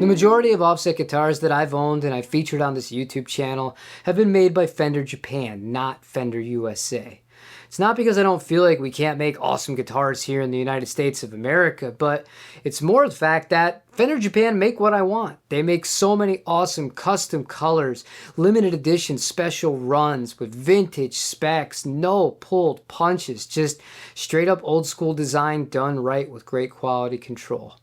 The majority of offset guitars that I've owned and I've featured on this YouTube channel have been made by Fender Japan, not Fender USA. It's not because I don't feel like we can't make awesome guitars here in the United States of America, but it's more the fact that Fender Japan make what I want. They make so many awesome custom colors, limited edition special runs with vintage specs, no pulled punches, just straight up old school design done right with great quality control.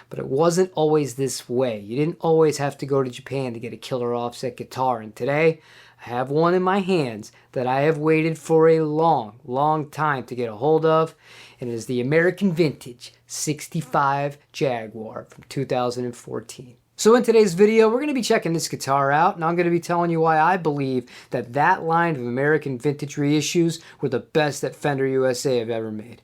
But it wasn't always this way. You didn't always have to go to Japan to get a killer offset guitar. And today, I have one in my hands that I have waited for a long, long time to get a hold of. And it is the American Vintage 65 Jaguar from 2014. So in today's video, we're going to be checking this guitar out, and I'm going to be telling you why I believe that that line of American Vintage reissues were the best that Fender USA have ever made.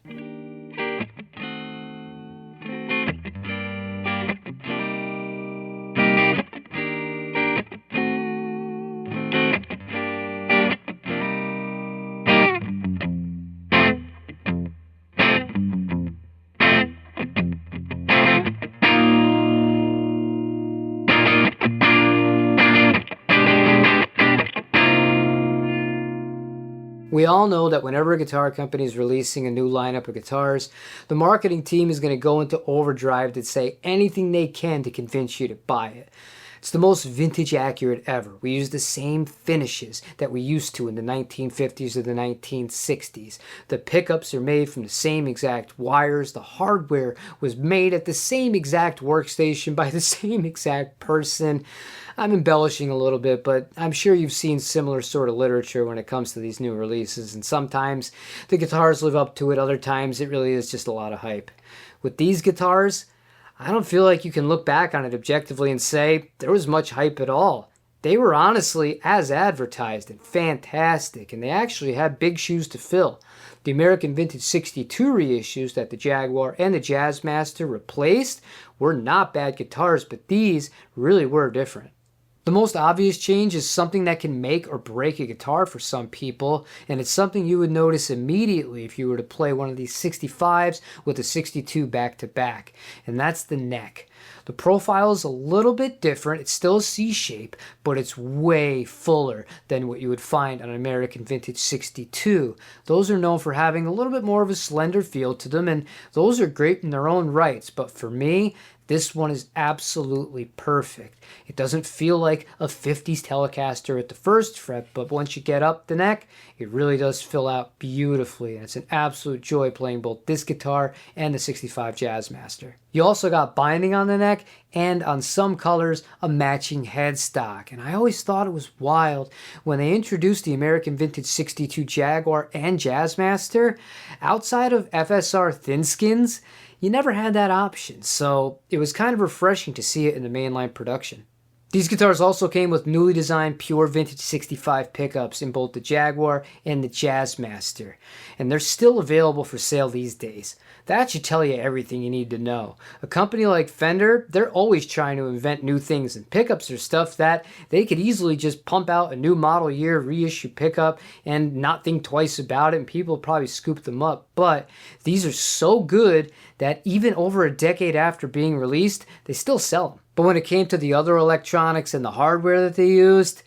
We all know that whenever a guitar company is releasing a new lineup of guitars, the marketing team is going to go into overdrive to say anything they can to convince you to buy it. It's the most vintage accurate ever. We use the same finishes that we used to in the 1950s or the 1960s. The pickups are made from the same exact wires. The hardware was made at the same exact workstation by the same exact person. I'm embellishing a little bit, but I'm sure you've seen similar sort of literature when it comes to these new releases, and sometimes the guitars live up to it, other times it really is just a lot of hype. With these guitars, I don't feel like you can look back on it objectively and say there was much hype at all. They were honestly as advertised and fantastic, and they actually had big shoes to fill. The American Vintage 62 reissues that the Jaguar and the Jazzmaster replaced were not bad guitars, but these really were different. The most obvious change is something that can make or break a guitar for some people, and it's something you would notice immediately if you were to play one of these 65s with a 62 back-to-back, and that's the neck. The profile is a little bit different. It's still a C shape, but it's way fuller than what you would find on an American Vintage 62. Those are known for having a little bit more of a slender feel to them, and those are great in their own rights, but for me, this one is absolutely perfect. It doesn't feel like a 50s Telecaster at the first fret, but once you get up the neck, it really does fill out beautifully, and it's an absolute joy playing both this guitar and the 65 Jazzmaster. You also got binding on the neck, and on some colors, a matching headstock. And I always thought it was wild when they introduced the American Vintage 62 Jaguar and Jazzmaster, outside of FSR thin skins, you never had that option, so it was kind of refreshing to see it in the mainline production. These guitars also came with newly designed pure vintage 65 pickups in both the Jaguar and the Jazzmaster, and they're still available for sale these days. That should tell you everything you need to know. A company like Fender, they're always trying to invent new things, and pickups are stuff that they could easily just pump out a new model year reissue pickup and not think twice about it, and people probably scoop them up. But these are so good that even over a decade after being released, they still sell them. But when it came to the other electronics and the hardware that they used,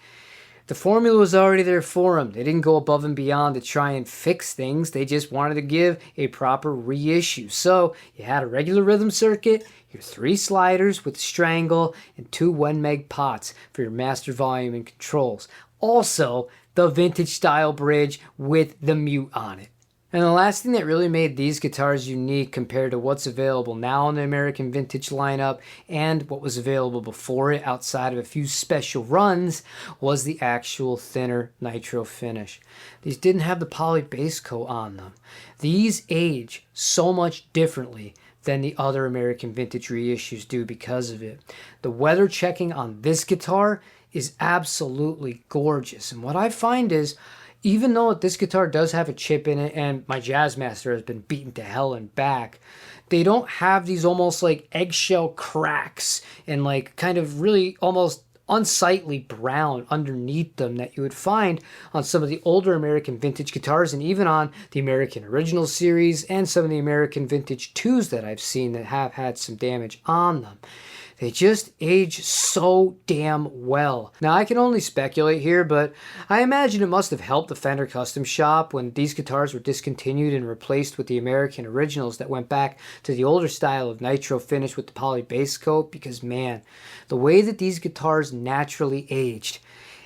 the formula was already there for them. They didn't go above and beyond to try and fix things. They just wanted to give a proper reissue. So you had a regular rhythm circuit, your 3 sliders with strangle, and 2 1 meg pots for your master volume and controls. Also, the vintage style bridge with the mute on it. And the last thing that really made these guitars unique compared to what's available now in the American Vintage lineup and what was available before it outside of a few special runs was the actual thinner Nitro Finish. These didn't have the poly base coat on them. These age so much differently than the other American Vintage reissues do because of it. The weather checking on this guitar is absolutely gorgeous, and what I find is, even though this guitar does have a chip in it and my Jazzmaster has been beaten to hell and back, they don't have these almost like eggshell cracks and like kind of really almost unsightly brown underneath them that you would find on some of the older American Vintage guitars and even on the American Original series and some of the American Vintage 2s that I've seen that have had some damage on them. They just age so damn well. Now I can only speculate here, but I imagine it must have helped the Fender Custom Shop when these guitars were discontinued and replaced with the American originals that went back to the older style of Nitro Finish with the poly base coat, because man, the way that these guitars naturally aged,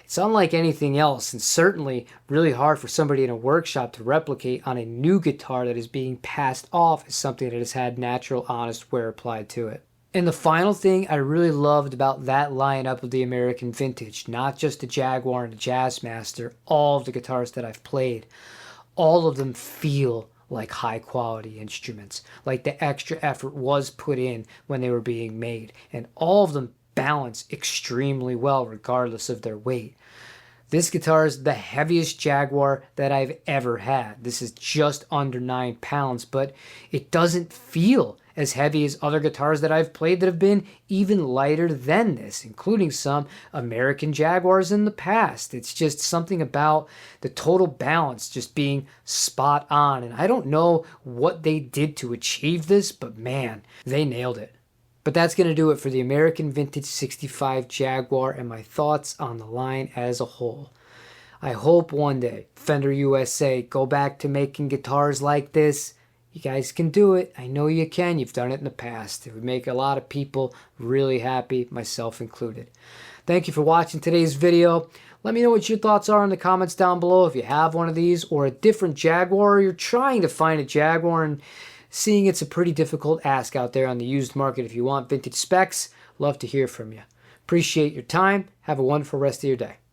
it's unlike anything else, and certainly really hard for somebody in a workshop to replicate on a new guitar that is being passed off as something that has had natural, honest wear applied to it. And the final thing I really loved about that lineup of the American Vintage, not just the Jaguar and the Jazzmaster, all of the guitars that I've played, all of them feel like high quality instruments, like the extra effort was put in when they were being made, and all of them balance extremely well regardless of their weight. This guitar is the heaviest Jaguar that I've ever had. This is just under 9 pounds, but it doesn't feel as heavy as other guitars that I've played that have been even lighter than this, including some American Jaguars in the past. It's just something about the total balance just being spot on, and I don't know what they did to achieve this, but man, they nailed it. But that's going to do it for the American Vintage 65 Jaguar and my thoughts on the line as a whole. I hope one day Fender USA go back to making guitars like this. You guys can do it. I know you can. You've done it in the past. It would make a lot of people really happy, myself included. Thank you for watching today's video. Let me know what your thoughts are in the comments down below. If you have one of these or a different Jaguar, or you're trying to find a Jaguar and seeing it's a pretty difficult ask out there on the used market. If you want vintage specs, love to hear from you. Appreciate your time. Have a wonderful rest of your day.